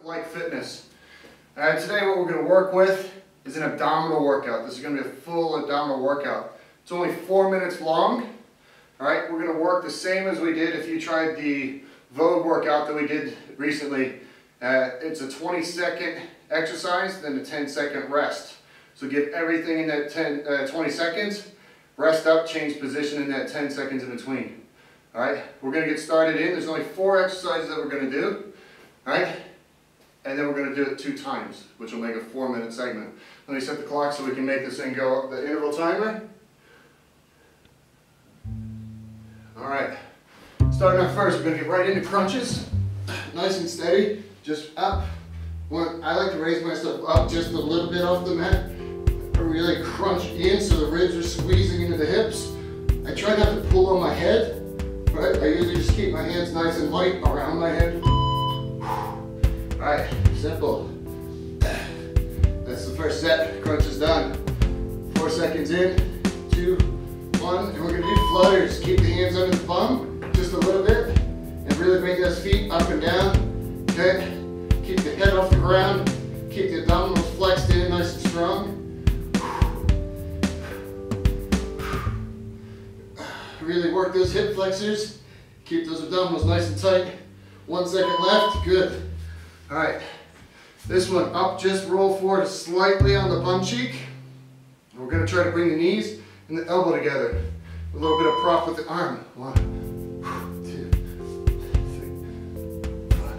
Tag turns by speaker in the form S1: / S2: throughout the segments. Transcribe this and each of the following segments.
S1: Like fitness. Today what we're going to work with is an abdominal workout. This is going to be a full abdominal workout. It's only 4 minutes long. Alright, we're going to work the same as we did if you tried the Vogue workout that we did recently. It's a 20-second exercise, then a 10-second rest. So give everything in that 20 seconds, rest up, change position in that 10 seconds in between. Alright, we're going to get started in. There's only 4 exercises that we're going to do. Alright, and then we're going to do it 2 times, which will make a 4-minute segment. Let me set the clock so we can make this thing go up the interval timer. Alright, starting off first, we're going to get right into crunches. Nice and steady, just up. I like to raise myself up just a little bit off the mat. I really crunch in so the ribs are squeezing into the hips. I try not to pull on my head, but I usually just keep my hands nice and light around my head. Alright, simple. That's the first set. Crunch is done. 4 seconds in, 2, 1, and we're going to do flutters. Keep the hands under the bum just a little bit, and really bring those feet up and down. Okay? Keep the head off the ground. Keep the abdominals flexed in, nice and strong. Really work those hip flexors. Keep those abdominals nice and tight. 1 second left. Good. Alright, this one up, just roll forward slightly on the bum cheek. We're going to try to bring the knees and the elbow together. A little bit of prop with the arm. 1, 2, 3, 4,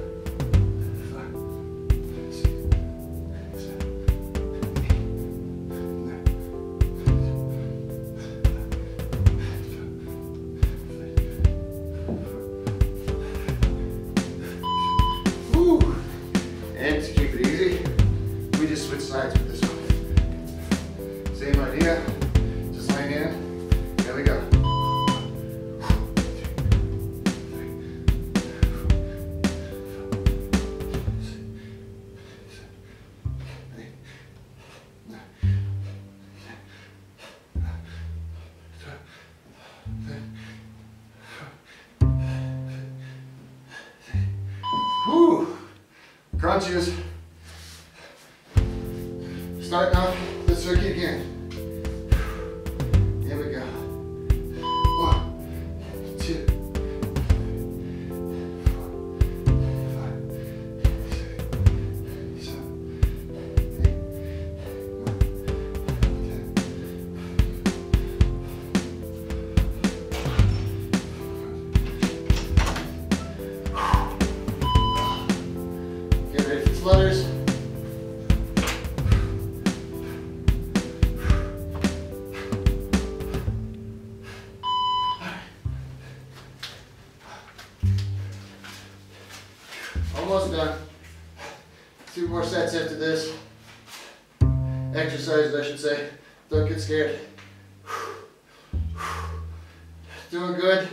S1: 5, 6, 7, 8, 9, 10. Woo! And to keep it easy, we just switch sides with this one. Same idea, just laying in. There we go. Whew. Crunches. Starting off the circuit again. Here we go. 1, 2, 4, 5, 6, 7, 8, 9, 10. Get ready for flutters. Almost done. 2 more sets after this. Exercises, I should say. Don't get scared. Doing good.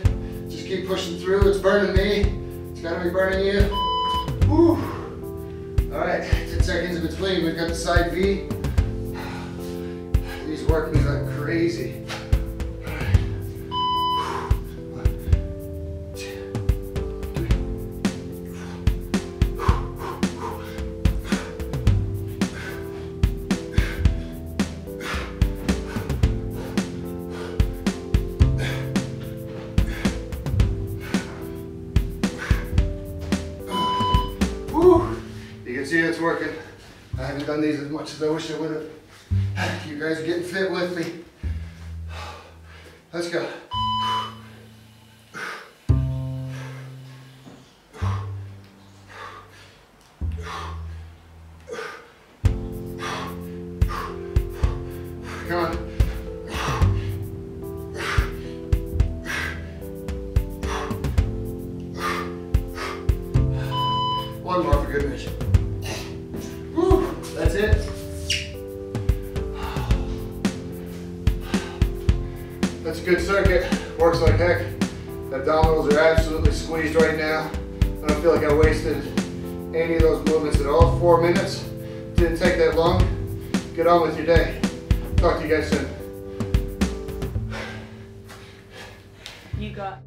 S1: Just keep pushing through. It's burning me. It's gotta be burning you. Whew. Alright, 10 seconds in between. We've got the side V. These work me like crazy. You can see it's working. I haven't done these as much as I wish I would have. You guys are getting fit with me. Let's go. Come on. One more for good measure. Woo, that's it. That's a good circuit. Works like heck. The abdominals are absolutely squeezed right now. I don't feel like I wasted any of those movements at all. 4 minutes. Didn't take that long. Get on with your day. Talk to you guys soon.
S2: You got